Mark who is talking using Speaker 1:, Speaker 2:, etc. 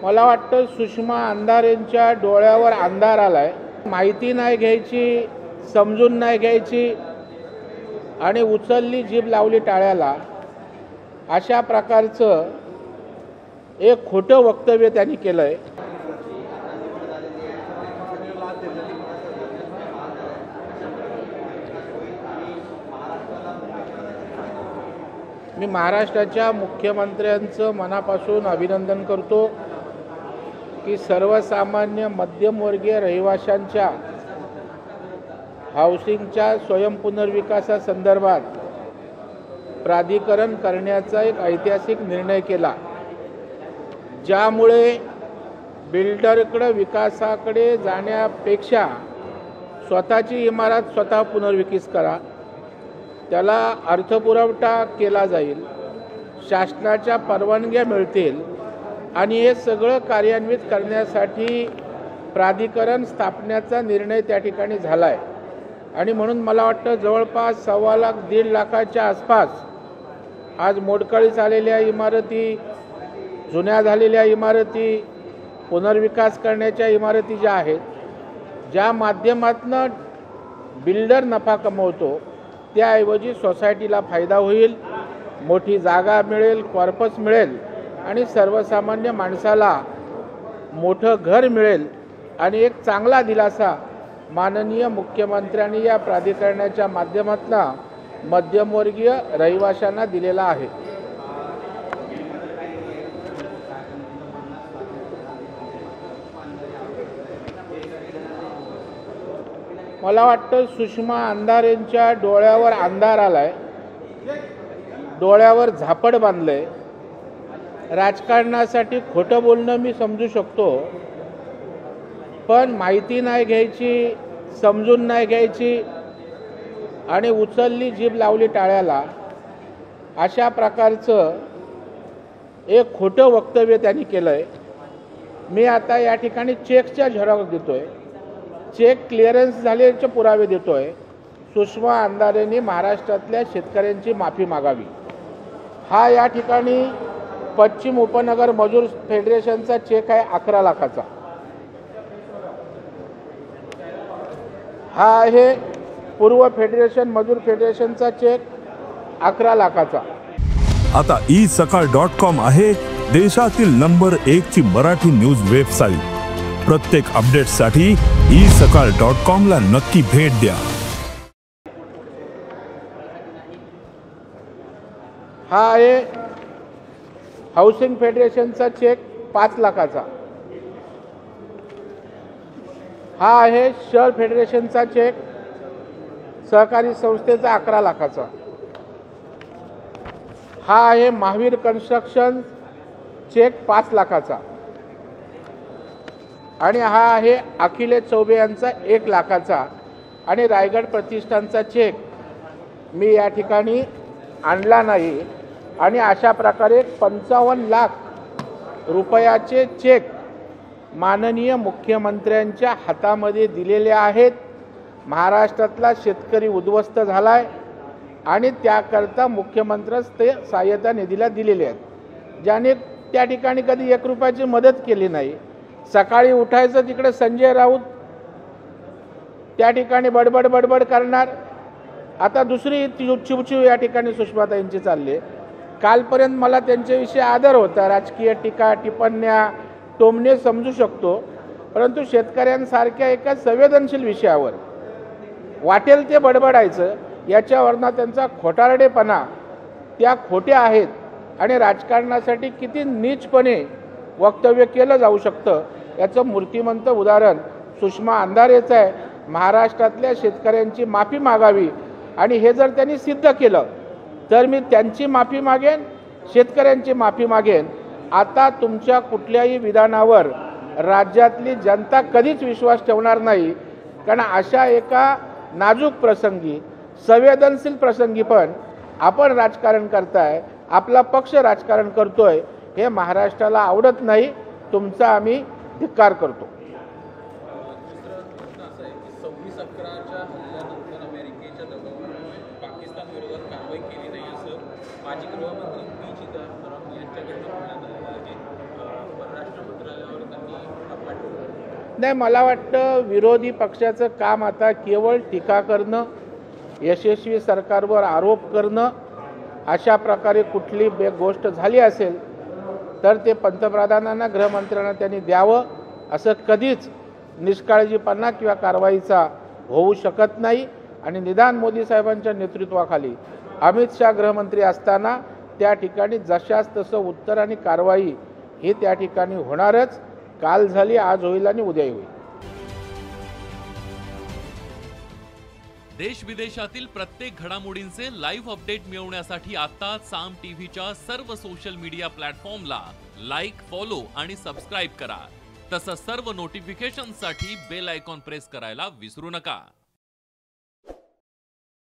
Speaker 1: मला वाटतं सुषमा अंधारेंच्या डोळ्यावर अंधार आलाय। माहिती नाही घ्यायची, समजून नाही घ्यायची आणि उचलली जीभ लावली टाळ्याला, अशा प्रकारचं एक खोटं वक्तव्य त्यांनी केलंय। मी महाराष्ट्राच्या मुख्यमंत्र्यांचं मनापासून अभिनंदन करतो की सर्वसामान्य मध्यमवर्गीय रहिवाशांच्या हाऊसिंगच्या स्वयंपुनर्विकासासंदर्भात प्राधिकरण करण्याचा एक ऐतिहासिक निर्णय केला, ज्यामुळे बिल्डरकडे विकासाकडे जाण्यापेक्षा स्वतःची इमारत स्वतः पुनर्विकसित करा, त्याला अर्थपुरवठा केला जाईल, शासनाच्या परवानग्या मिळतील आणि हे सगळं कार्यान्वित करण्यासाठी प्राधिकरण स्थापण्याचा निर्णय त्या ठिकाणी झाला आहे। आणि म्हणून मला वाटतं जवळपास 1.25 लाख 1.5 लाखाच्या आसपास आज मोडकळीस आलेल्या इमारती, जुन्या झालेल्या इमारती, पुनर्विकास करण्याच्या इमारती ज्या आहेत, ज्या माध्यमातून बिल्डर नफा कमवतो त्याऐवजी सोसायटीला फायदा होईल, मोठी जागा मिळेल, कॉर्पस मिळेल आणि सर्वसामान्य माणसाला मोठं घर मिळेल आणि एक चांगला दिलासा माननीय मुख्यमंत्र्यांनी या प्राधिकरणाच्या माध्यमातून मध्यमवर्गीय रहिवाशांना दिलेला आहे। मला वाटतं सुषमा अंधारेंच्या डोळ्यावर अंधार आलाय, डोळ्यावर झापड बांधलंय। राजकारणासाठी खोटं बोलणं मी समजू शकतो, पण माहिती नाही घ्यायची, समजून नाही घ्यायची आणि उचलली जीभ लावली टाळ्याला, अशा प्रकारचं एक खोटं वक्तव्य त्यांनी केलंय। मी आता या ठिकाणी चेकच्या झेरॉक्स देतोय, चेक क्लिअरन्स झाल्याचे पुरावे देतोय। सुषमा अंधारेंनी महाराष्ट्रातल्या शेतकऱ्यांची माफी मागावी। हा या ठिकाणी पश्चिम उपनगर मजूर फेडरेशनचा चेक आहे 11 लाखाचा। हा आहे पूर्व फेडरेशन मजूर फेडरेशनचा चेक 11 लाखाचा।
Speaker 2: आता isakal.com आहे देशातील नंबर 1 ची मराठी न्यूज वेबसाईट। प्रत्येक अपडेटसाठी isakal.com ला नक्की भेट द्या।
Speaker 1: हा आहे हाऊसिंग फेडरेशनचा चेक 5 लाखाचा। हा आहे शहर फेडरेशनचा चेक सहकारी संस्थेचा 11 लाखाचा। हा आहे महावीर कन्स्ट्रक्शन चेक 5 लाखाचा आणि हा आहे अखिलेश चौबे यांचा 1 लाखाचा आणि रायगड प्रतिष्ठानचा चेक मी या ठिकाणी आणला नाही। आणि अशा प्रकारे 55 लाख रुपयाचे चेक माननीय मुख्यमंत्र्यांच्या हातामध्ये दिलेले आहेत। महाराष्ट्रातला शेतकरी उद्ध्वस्त झालाय आणि त्याकरता मुख्यमंत्र्यांस ते सहाय्यता निधीला दिलेले आहेत, ज्याने त्या ठिकाणी कधी 1 रुपयाची मदत केली नाही। सकाळी उठायचं तिकडे संजय राऊत त्या ठिकाणी बडबड करणार, आता दुसरी चिवचिव या ठिकाणी सुषमाताईंची चालली। कालपर्यंत मला त्यांच्याविषयी आदर होता, राजकीय टीका टिप्पण्या टोमणे समजू शकतो, परंतु शेतकऱ्यांसारख्या एका संवेदनशील विषयावर वाटेल ते बडबडायचं, याच्यावरनं त्यांचा खोटारडेपणा त्या खोट्या आहेत आणि राजकारणासाठी किती नीचपणे वक्तव्य केलं जाऊ शकतं याचं मूर्तिमंत उदाहरण सुषमा अंधारेचं आहे। महाराष्ट्रातल्या शेतकऱ्यांची माफी मागावी आणि हे जर त्यांनी सिद्ध केलं तर मी त्यांची माफी मागेन, शेतकऱ्यांची माफी मागेन। आता तुमच्या कुठल्याही विधानावर राज्यातली जनता कधीच विश्वास ठेवणार नाही, कारण अशा एका नाजूक प्रसंगी, संवेदनशील प्रसंगी पण आपण राजकारण करताय, आपला पक्ष राजकारण करतोय, हे महाराष्ट्राला आवडत नाही। तुमचा आम्ही धिक्कार करतो।
Speaker 3: 26/11च्या हल्ल्यानंतर अमेरिकेच्या दबावामुळे पाकिस्तान विरोधात कारवाई केली नाही असं माजी गृहमंत्री पी चिदंबरम यांच्याकडून म्हणण्यात आलेलं आहे। परराष्ट्र मंत्रालय
Speaker 1: नाही, मला वाटतं विरोधी पक्षाचं काम आता केवळ टीका करणं, यशस्वी सरकारवर आरोप करणं, अशा प्रकारे कुठली गोष्ट झाली असेल तर ते पंतप्रधानांना, गृहमंत्र्यांना त्यांनी द्यावं. असं कधीच निष्काळजीपणा किंवा कारवाईचा होऊ शकत नाही. आणि निदान मोदी साहेबांच्या नेतृत्वाखाली अमित शाह गृहमंत्री असताना त्या ठिकाणी जशास तसं उत्तर आणि कारवाई हे त्या ठिकाणी होणारच. काल झाली, आज होईल आणि उद्याही होईल.
Speaker 4: देश विदेशातील प्रत्येक घडामोडींचे लाईव्ह अपडेट मिळवण्यासाठी आता साम टीव्हीच्या सर्व सोशल मीडिया प्लॅटफॉर्मला लाईक, फॉलो आणि सबस्क्राईब करा. तसंच सर्व नोटिफिकेशनसाठी बेल आयकॉन प्रेस करायला विसरू नका.